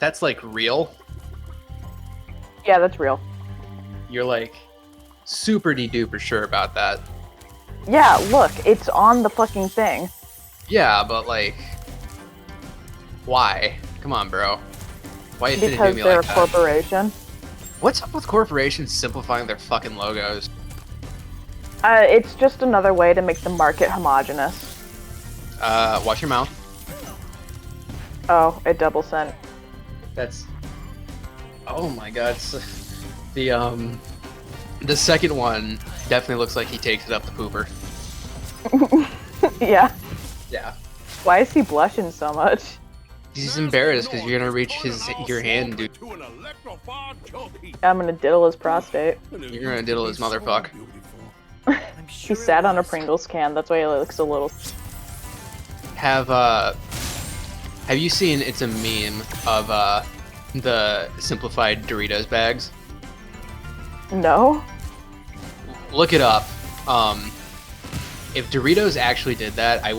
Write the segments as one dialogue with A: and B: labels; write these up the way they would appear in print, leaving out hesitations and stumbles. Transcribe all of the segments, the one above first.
A: That's like real.
B: Yeah, that's real.
A: You're like super duper sure about that.
B: Yeah, look, it's on the fucking thing.
A: Yeah, but like, why? Come on, bro. Why you finna do
B: Because
A: me
B: they're
A: like
B: a
A: that?
B: corporation.
A: What's up with corporations simplifying their fucking logos?
B: It's just another way to make the market homogenous.
A: Watch your mouth.
B: Oh, it double sent.
A: That's. Oh my god. The second one definitely looks like he takes it up the pooper.
B: Yeah.
A: Yeah.
B: Why is he blushing so much?
A: He's embarrassed because you're gonna reach your hand, dude.
B: I'm gonna diddle his prostate.
A: You're gonna diddle his motherfucker.
B: He sat on a Pringles can, that's why he looks a little...
A: Have you seen, it's a meme of the simplified Doritos bags?
B: No?
A: Look it up. If Doritos actually did that, I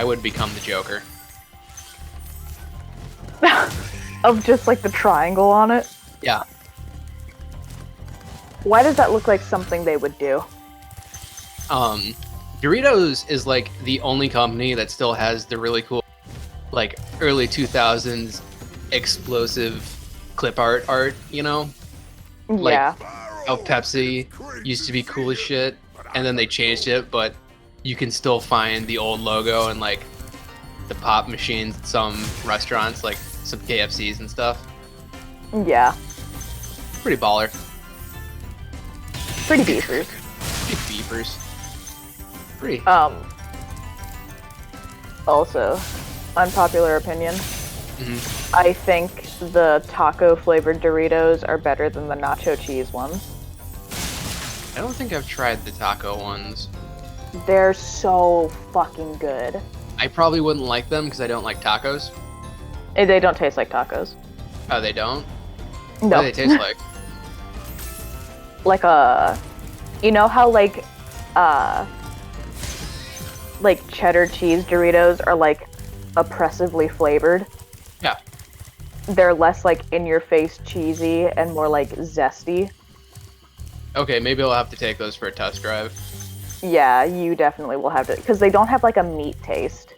A: would become the Joker.
B: Of just like the triangle on it?
A: Yeah.
B: Why does that look like something they would do?
A: Doritos is like the only company that still has the really cool, like early 2000s explosive clip art, you know? Like,
B: Yeah.
A: how Pepsi used to be cool as shit, and then they changed it, but you can still find the old logo and like the pop machines at some restaurants, like some KFCs and stuff.
B: Yeah.
A: Pretty baller.
B: Pretty beefers.
A: Pretty beefers. Pretty.
B: Also, unpopular opinion.
A: Mhm.
B: I think the taco flavored Doritos are better than the nacho cheese ones.
A: I don't think I've tried the taco ones.
B: They're so fucking good.
A: I probably wouldn't like them because I don't like tacos.
B: They don't taste like tacos.
A: Oh, they don't?
B: No.
A: What do they taste like?
B: Like a... You know how like cheddar cheese Doritos are like oppressively flavored?
A: Yeah.
B: They're less like in-your-face cheesy and more like zesty.
A: Okay, maybe I'll have to take those for a test drive.
B: Yeah, you definitely will have to, because they don't have like a meat taste.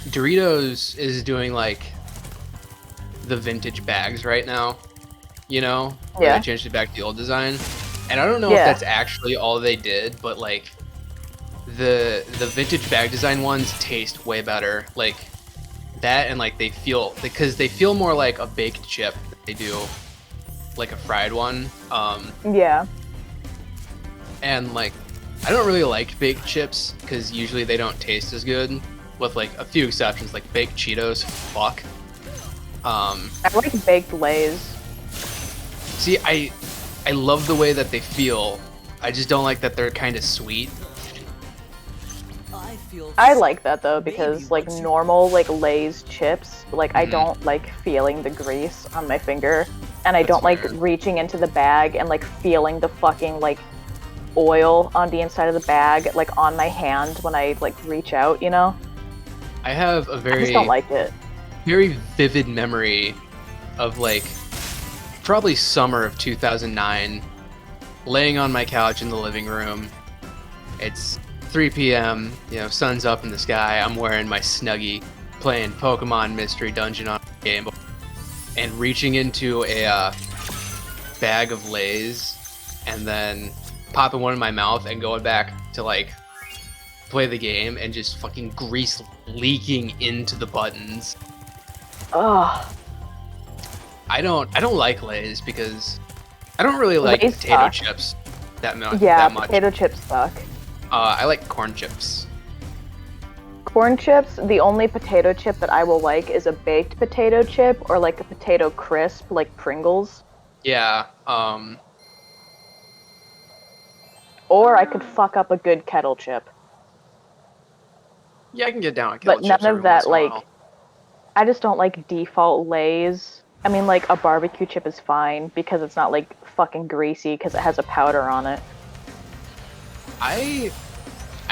A: Doritos is doing like the vintage bags right now, you know? Where
B: Yeah.
A: they changed it back to the old design. And I don't know
B: Yeah.
A: if that's actually all they did, but like the vintage bag design ones taste way better. Like that, and like they feel, because they feel more like a baked chip than they do like a fried one.
B: Yeah.
A: And like I don't really like baked chips because usually they don't taste as good, with like a few exceptions, like baked Cheetos. Fuck.
B: I like baked Lays.
A: See, I love the way that they feel. I just don't like that they're kind of sweet.
B: I like that though, because like normal like Lay's chips, like I don't like feeling the grease on my finger, and I
A: That's
B: don't like
A: fair.
B: reaching into the bag and like feeling the fucking like oil on the inside of the bag like on my hand when I like reach out, you know?
A: I have a
B: I
A: very
B: just don't like it.
A: very vivid memory of like probably summer of 2009, laying on my couch in the living room. It's 3 p.m., you know, sun's up in the sky. I'm wearing my Snuggie, playing Pokemon Mystery Dungeon on Game Boy, and reaching into a bag of Lay's, and then popping one in my mouth and going back to like play the game, and just fucking grease leaking into the buttons.
B: Ugh.
A: I don't like Lay's because I don't really like
B: Lay's
A: potato
B: suck.
A: chips that much.
B: Yeah, potato chips suck.
A: I like corn chips.
B: Corn chips, the only potato chip that I will like is a baked potato chip or like a potato crisp like Pringles.
A: Yeah.
B: Or I could fuck up a good kettle chip.
A: Yeah, I can get down with kettle
B: But
A: chips
B: none
A: every
B: of
A: once
B: that
A: in a while.
B: like I just don't like default Lay's. I mean like a barbecue chip is fine because it's not like fucking greasy because it has a powder on it.
A: I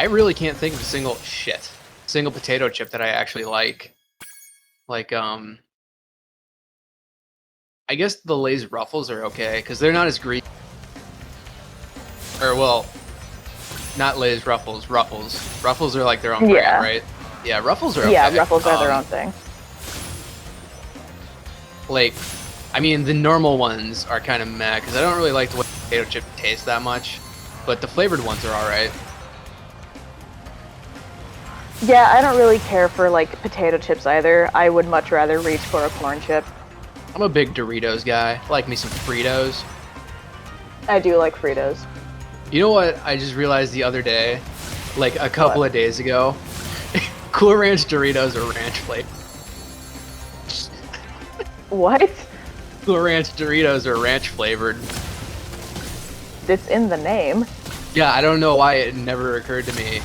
A: really can't think of a single potato chip that I actually like. Like I guess the Lay's Ruffles are okay because they're not as greasy. Or well, not Lay's Ruffles. Ruffles. Ruffles are like their own brand,
B: Yeah.
A: right? Yeah, Ruffles are okay.
B: Yeah, Ruffles are their own thing.
A: Like, I mean, the normal ones are kind of meh because I don't really like the way potato chip tastes that much, but the flavored ones are all right.
B: Yeah, I don't really care for like potato chips either. I would much rather reach for a corn chip.
A: I'm a big Doritos guy. I like me some Fritos.
B: I do like Fritos.
A: You know what I just realized the other day, like a couple of days ago? Cool Ranch Doritos are ranch flavored.
B: What?
A: Cool Ranch Doritos are ranch flavored.
B: It's in the name.
A: Yeah, I don't know why it never occurred to me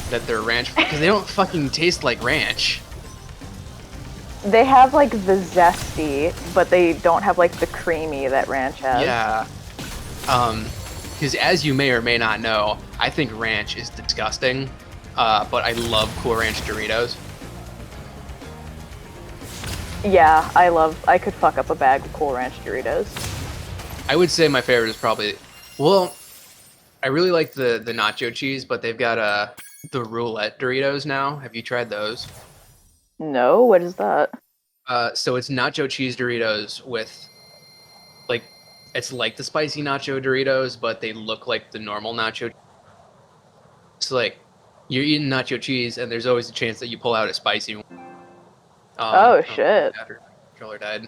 A: that they're ranch because they don't fucking taste like ranch.
B: They have like the zesty, but they don't have like the creamy that ranch has.
A: Yeah. Because as you may or may not know, I think ranch is disgusting, but I love Cool Ranch Doritos.
B: Yeah, I could fuck up a bag of Cool Ranch Doritos.
A: I would say my favorite is probably, well, I really like the nacho cheese, but they've got the roulette Doritos now. Have you tried those?
B: No, what is that?
A: So it's nacho cheese Doritos with, like, it's like the spicy nacho Doritos, but they look like the normal nacho. It's like you're eating nacho cheese, and there's always a chance that you pull out a spicy one.
B: Oh shit.
A: After my controller died.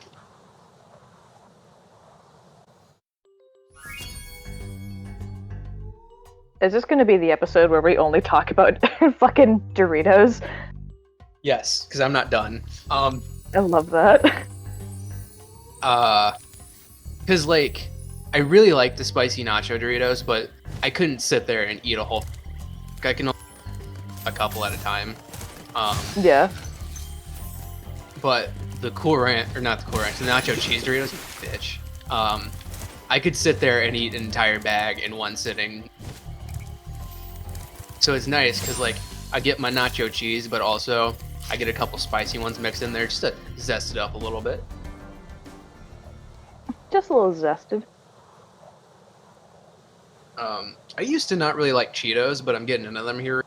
B: Is this gonna be the episode where we only talk about fucking Doritos?
A: Yes, because I'm not done.
B: I love that.
A: Because like, I really like the spicy nacho Doritos, but I couldn't sit there and eat a whole. I can only a couple at a time.
B: Yeah.
A: But the Cool Ranch, or not the Cool Ranch, the nacho cheese Doritos, bitch. I could sit there and eat an entire bag in one sitting. So it's nice because like I get my nacho cheese, but also I get a couple spicy ones mixed in there just to zest it up a little bit.
B: Just a little zested.
A: I used to not really like Cheetos, but I'm getting into them here.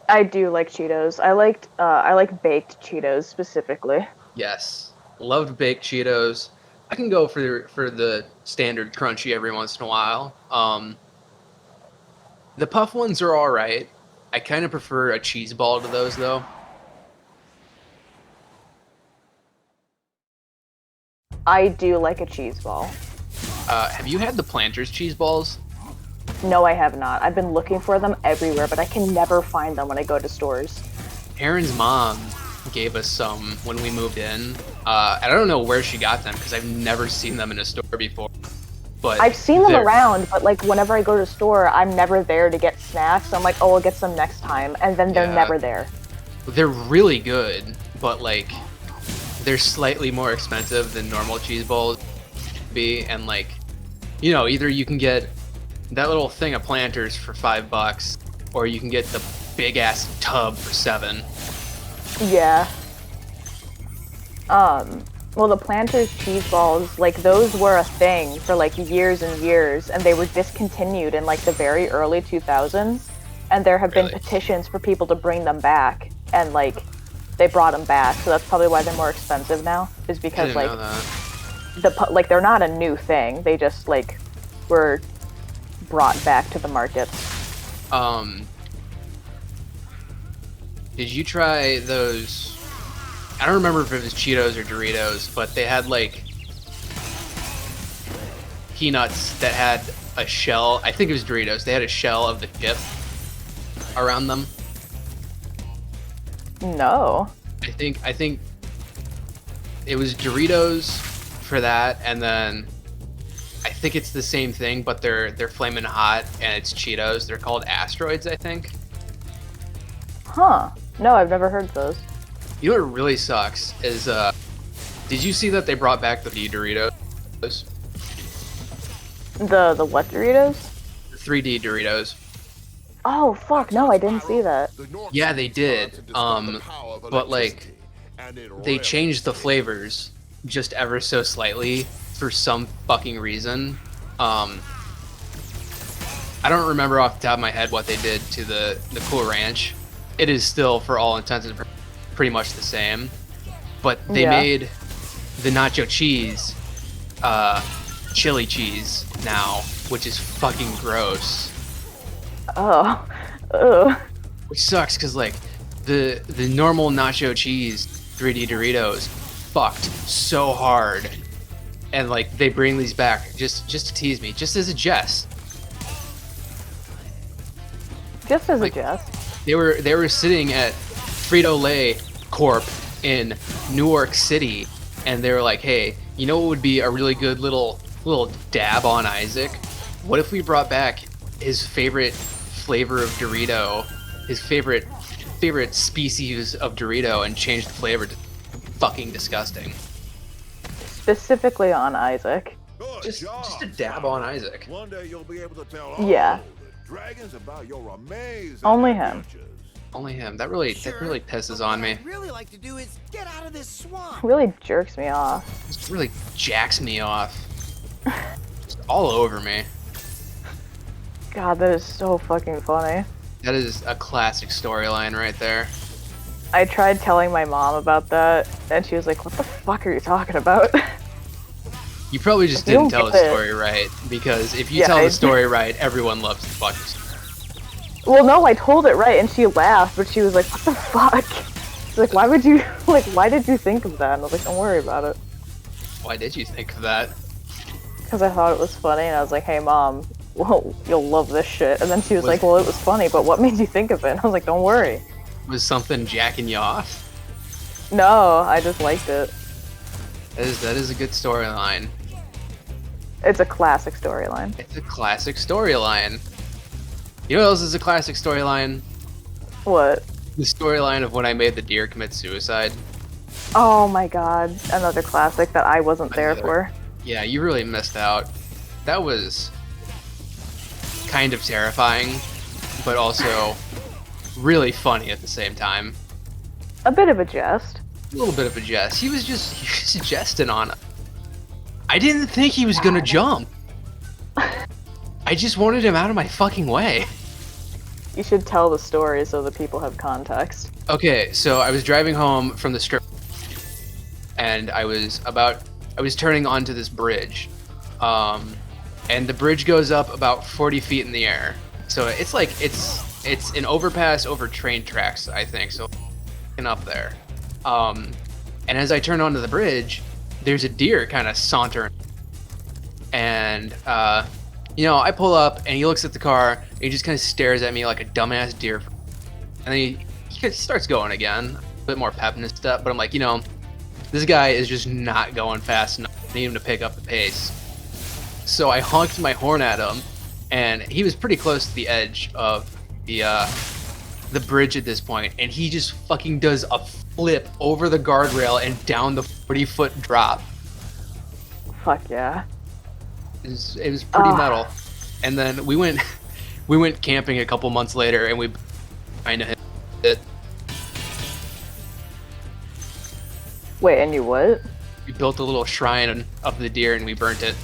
B: I do like Cheetos. I like baked Cheetos specifically.
A: Yes, loved baked Cheetos. I can go for the standard crunchy every once in a while. The puff ones are all right. I kind of prefer a cheese ball to those though.
B: I do like a cheese ball.
A: Have you had the Planters cheese balls?
B: No, I have not. I've been looking for them everywhere, but I can never find them when I go to stores.
A: Aaron's mom gave us some when we moved in. I don't know where she got them because I've never seen them in a store before. But
B: I've seen them around, but like whenever I go to a store, I'm never there to get snacks. So I'm like, oh, I'll get some next time, and then they're never there.
A: They're really good, but like they're slightly more expensive than normal cheese balls be, and like, you know, either you can get that little thing of Planters for $5, or you can get the big ass tub for $7.
B: Yeah. Well, the Planters cheese balls, like, those were a thing for, like, years and years, and they were discontinued in, like, the very early 2000s, and there have been petitions for people to bring them back, and, like, they brought them back, so that's probably why they're more expensive now, is because, like, they're not a new thing, they just, like, were brought back to the market.
A: Did you try those? I don't remember if it was Cheetos or Doritos, but they had like peanuts that had a shell. I think it was Doritos. They had a shell of the chip around them.
B: No.
A: I think it was Doritos for that, and then I think it's the same thing, but they're flaming hot and it's Cheetos. They're called Asteroids, I think.
B: Huh. No, I've never heard those.
A: You know what really sucks is, did you see that they brought back the Doritos?
B: The what Doritos?
A: The 3D Doritos.
B: Oh fuck, no, I didn't see that.
A: Yeah, they did. But like they changed the flavors just ever so slightly for some fucking reason. Um, I don't remember off the top of my head what they did to the Cool Ranch. It is still, for all intents and purposes, pretty much the same. But they made the nacho cheese chili cheese now, which is fucking gross.
B: Oh. Ugh.
A: Which sucks because like the normal nacho cheese 3D Doritos fucked so hard, and like they bring these back just to tease me, just as a jest.
B: Just as
A: Like,
B: a jest.
A: They were sitting at Frito-Lay Corp in Newark City, and they were like, "Hey, you know what would be a really good little dab on Isaac? What if we brought back his favorite flavor of Dorito, his favorite species of Dorito, and changed the flavor to fucking disgusting?
B: Specifically on Isaac.
A: Just a dab on Isaac."
C: One day you'll be able to tell
B: Yeah.
C: all the dragons about your amazing
B: Only him.
C: adventures.
A: Only him. That really pisses on me.
D: What I'd really like to do is get out of this swamp.
B: Really jerks me off.
A: It really jacks me off. Just all over me.
B: God, that is so fucking funny.
A: That is a classic storyline right there.
B: I tried telling my mom about that, and she was like, "What the fuck are you talking about?"
A: You probably just
B: You don't
A: didn't tell the
B: get it.
A: story right, because if you
B: Yeah,
A: tell
B: I-
A: the story right, everyone loves the fucking story.
B: Well, no, I told it right, and she laughed, but she was like, "What the fuck?" She's like, "Why would you why did you think of that?" And I was like, "Don't worry about it,"
A: Why did you think of that?
B: because I thought it was funny, and I was like, "Hey, mom, well, you'll love this shit." And then she was like, "Well, it was funny, but what made you think of it?" And I was like, "Don't worry."
A: Was something jacking you off?
B: No, I just liked it.
A: That is a good storyline.
B: It's a classic storyline.
A: It's a classic storyline. You know what else is a classic storyline?
B: What?
A: The storyline of when I made the deer commit suicide.
B: Oh my god, another classic that I wasn't there for.
A: Yeah, you really missed out. That was kind of terrifying, but also really funny at the same time.
B: A bit of a jest.
A: A little bit of a jest. He was just jesting on it. I didn't think he was gonna jump. I just wanted him out of my fucking way.
B: You should tell the story so that people have context.
A: Okay, so I was driving home from the strip, and I was turning onto this bridge, and the bridge goes up about 40 feet in the air. So it's like it's an overpass over train tracks, I think. So up there, and as I turn onto the bridge, there's a deer kind of sauntering, and I pull up, and he looks at the car, and he just kind of stares at me like a dumbass deer. And then he starts going again, a bit more pep in his step. But I'm like, this guy is just not going fast enough. I need him to pick up the pace. So I honked my horn at him, and he was pretty close to the edge of the bridge at this point, and he just fucking does a flip over the guardrail and down the 40-foot drop.
B: Fuck yeah.
A: It was pretty metal. And then we went camping a couple months later, and we kind of hit it.
B: Wait, and you what?
A: We built a little shrine of the deer, and we burnt it.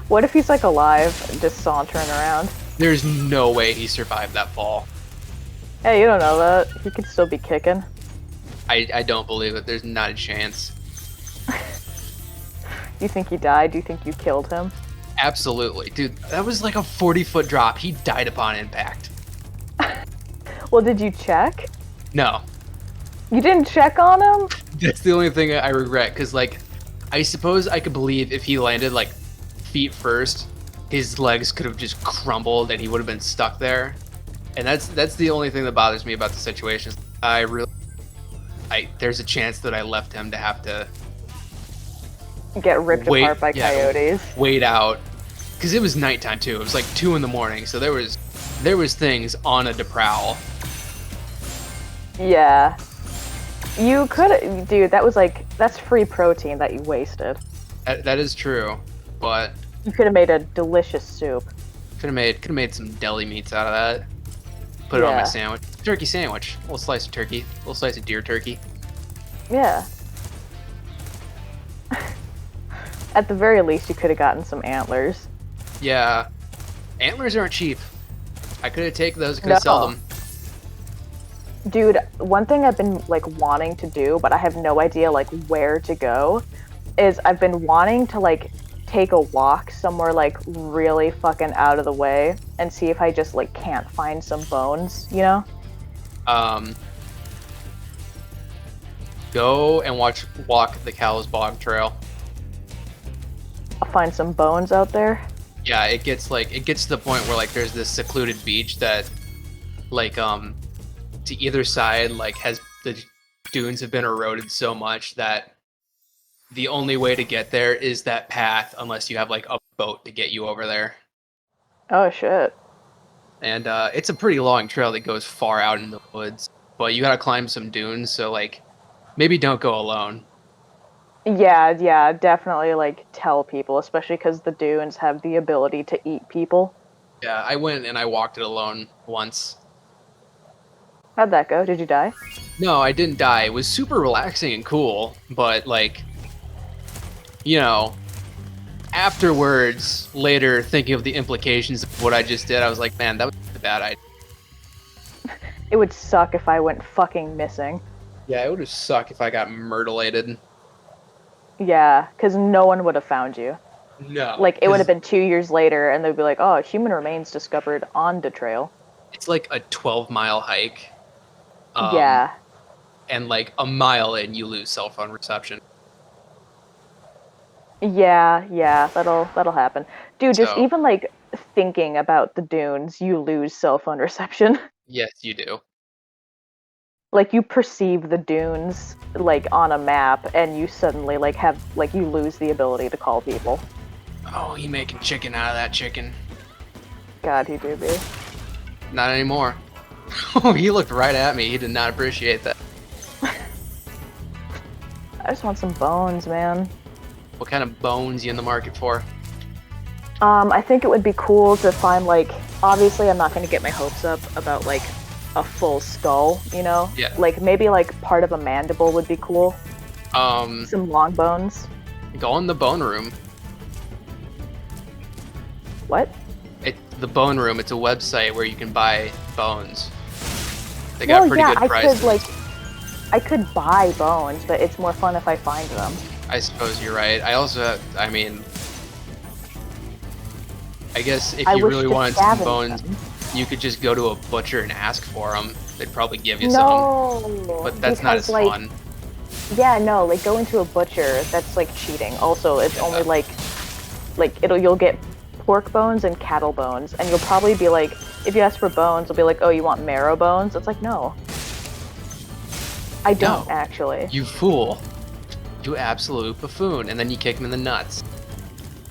B: What if he's like alive and just sauntering around?
A: There's no way he survived that fall.
B: Hey, you don't know that. He could still be kicking.
A: I don't believe it. There's not a chance.
B: You think he died? Do you think you killed him?
A: Absolutely. Dude, that was like a 40-foot drop. He died upon impact.
B: Well, did you check?
A: No.
B: You didn't check on him?
A: That's the only thing I regret, because, like, I suppose I could believe if he landed, like, feet first, his legs could have just crumbled and he would have been stuck there. And that's the only thing that bothers me about the situation. There's a chance that I left him to have to
B: Get ripped apart by coyotes.
A: wait out, because it was nighttime too. It was like 2 a.m, so there was things on a prowl.
B: Yeah. You could, dude, that's free protein that you wasted.
A: That is true, but
B: You could have made a delicious soup.
A: Could have made some deli meats out of that. Put it on my
B: Yeah.
A: sandwich. Turkey sandwich. A little slice of turkey. A little slice of deer turkey.
B: Yeah. At the very least, you could have gotten some antlers.
A: Yeah. Antlers aren't cheap. I could have taken those. Could have sold them.
B: Dude, one thing I've been like wanting to do, but I have no idea like where to go, is I've been wanting to like take a walk somewhere like really fucking out of the way and see if I just like can't find some bones, you know?
A: Go and walk the Cowles Bog Trail.
B: I'll find some bones out there.
A: Yeah, it gets to the point where like there's this secluded beach that like to either side like has the dunes have been eroded so much that the only way to get there is that path unless you have like a boat to get you over there.
B: Oh shit.
A: And it's a pretty long trail that goes far out in the woods, but you gotta climb some dunes, so like maybe don't go alone.
B: Yeah, definitely like tell people, especially because the dunes have the ability to eat people.
A: Yeah, I went and I walked it alone once.
B: How'd that go? Did you die?
A: No, I didn't die. It was super relaxing and cool, but like, you know, afterwards, later, thinking of the implications of what I just did, I was like, man, that was a bad idea.
B: It would suck if I went fucking missing.
A: Yeah, it would have sucked if I got myrtleated.
B: Yeah, because no one would have found you.
A: No.
B: Like, it would have been 2 years later, and they'd be like, oh, human remains discovered on the trail.
A: It's like a 12-mile hike.
B: Yeah.
A: And like a mile in, you lose cell phone reception.
B: Yeah, that'll happen. Dude, just
A: So-
B: even, like, thinking about the dunes, you lose cell phone reception.
A: Yes, you do.
B: Like, you perceive the dunes, like, on a map, and you suddenly, like, you lose the ability to call people.
A: Oh, he making chicken out of that chicken.
B: God, he do be.
A: Not anymore. Oh, he looked right at me. He did not appreciate that.
B: I just want some bones, man.
A: What kind of bones you in the market for?
B: I think it would be cool to find, like, obviously I'm not going to get my hopes up about, like, a full skull, you know?
A: Yeah.
B: Like, maybe, like, part of a mandible would be cool. Some long bones.
A: Go in the bone room.
B: What?
A: The bone room. It's a website where you can buy bones. They got pretty good prices.
B: I could buy bones, but it's more fun if I find them.
A: I suppose you're right. I also, I mean, I guess if
B: I
A: you
B: wish
A: really
B: to
A: wanted some
B: scavenge
A: bones,
B: them.
A: you could just go to a butcher and ask for them. They'd probably give you
B: No,
A: some. But that's not as
B: because,
A: fun.
B: Yeah, no, like going to a butcher, that's like cheating. Also, it's only like you'll get pork bones and cattle bones, and you'll probably be like, if you ask for bones, you'll be like, oh, you want marrow bones? It's like, no. I don't, actually.
A: You fool. You absolute buffoon. And then you kick him in the nuts.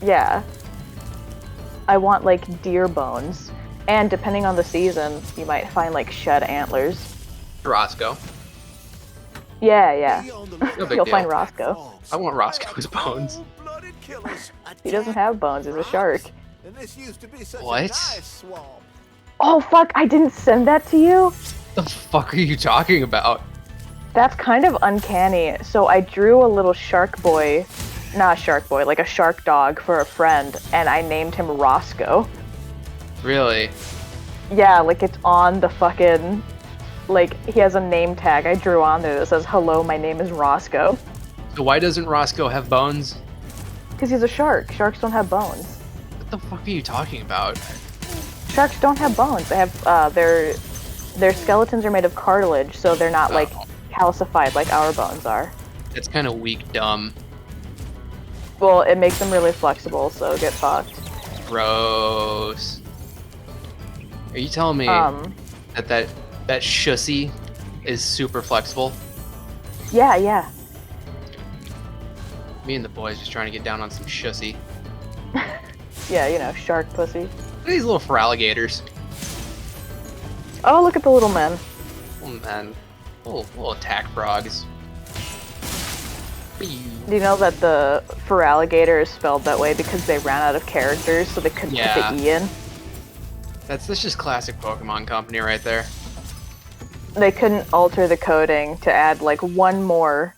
B: Yeah. I want, like, deer bones. And depending on the season, you might find, like, shed antlers.
A: Roscoe.
B: Yeah.
C: No
A: big
B: You'll
A: deal.
B: find Roscoe.
A: I want Roscoe's bones.
B: He doesn't have bones, he's a shark.
C: And this used to be such a
A: What?
C: nice swamp.
B: Oh, fuck, I didn't send that to you?
A: What the fuck are you talking about?
B: That's kind of uncanny. So I drew a little shark boy, not a shark boy, like a shark dog for a friend, and I named him Roscoe.
A: Really?
B: Yeah, like it's on the fucking, like he has a name tag I drew on there that says, hello, my name is Roscoe.
A: So why doesn't Roscoe have bones?
B: Because he's a shark. Sharks don't have bones.
A: What the fuck are you talking about?
B: Sharks don't have bones. They have, their skeletons are made of cartilage, so they're not like calcified like our bones are.
A: That's kind of weak, dumb.
B: Well, it makes them really flexible, so get fucked.
A: Gross. Are you telling me that shussy is super flexible?
B: Yeah.
A: Me and the boys just trying to get down on some shussy.
B: Yeah, you know, shark pussy.
A: Look at these little alligators.
B: Oh, look at the little men.
A: Oh man, little attack frogs.
B: Do you know that the alligator is spelled that way because they ran out of characters, so they couldn't put the E in?
A: That's just classic Pokemon Company right there.
B: They couldn't alter the coding to add like one more,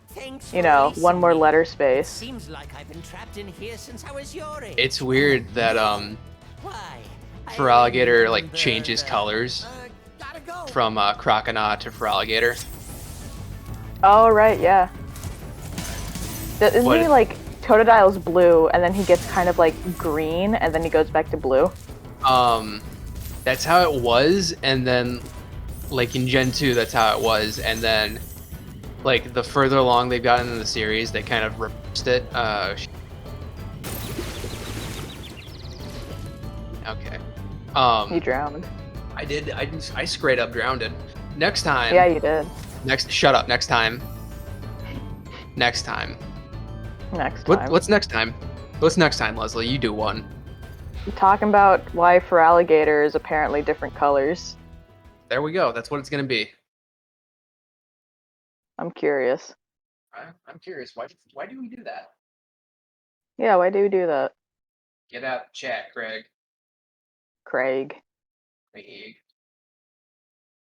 D: Thanks
B: you
D: for
B: know,
D: releasing
B: one more
D: me.
B: letter space.
D: Seems like I've been trapped in here since I was your age.
A: It's weird that
D: Why?
A: Feraligatr like changes colors
C: Gotta go.
A: from Croconaw to Feraligatr.
B: Oh right, yeah. Isn't
A: What-
B: he like Totodile's blue, and then he gets kind of like green, and then he goes back to blue?
A: That's how it was, and then like in Gen 2, that's how it was, and then like the further along they've gotten in the series, they kind of reversed it. Okay.
B: He drowned.
A: I straight up drowned it. Next time.
B: Yeah, you did.
A: Shut up. Next time. Next time.
B: Next time.
A: What's next time? What's next time, Leslie? You do one.
B: Talking about why Feraligatr is apparently different colors.
A: There we go. That's what it's gonna be.
B: I'm curious.
A: I'm curious. Why do we do that?
B: Yeah, why do we do that?
A: Get out of the chat, Craig.
B: Craig.
A: Craig.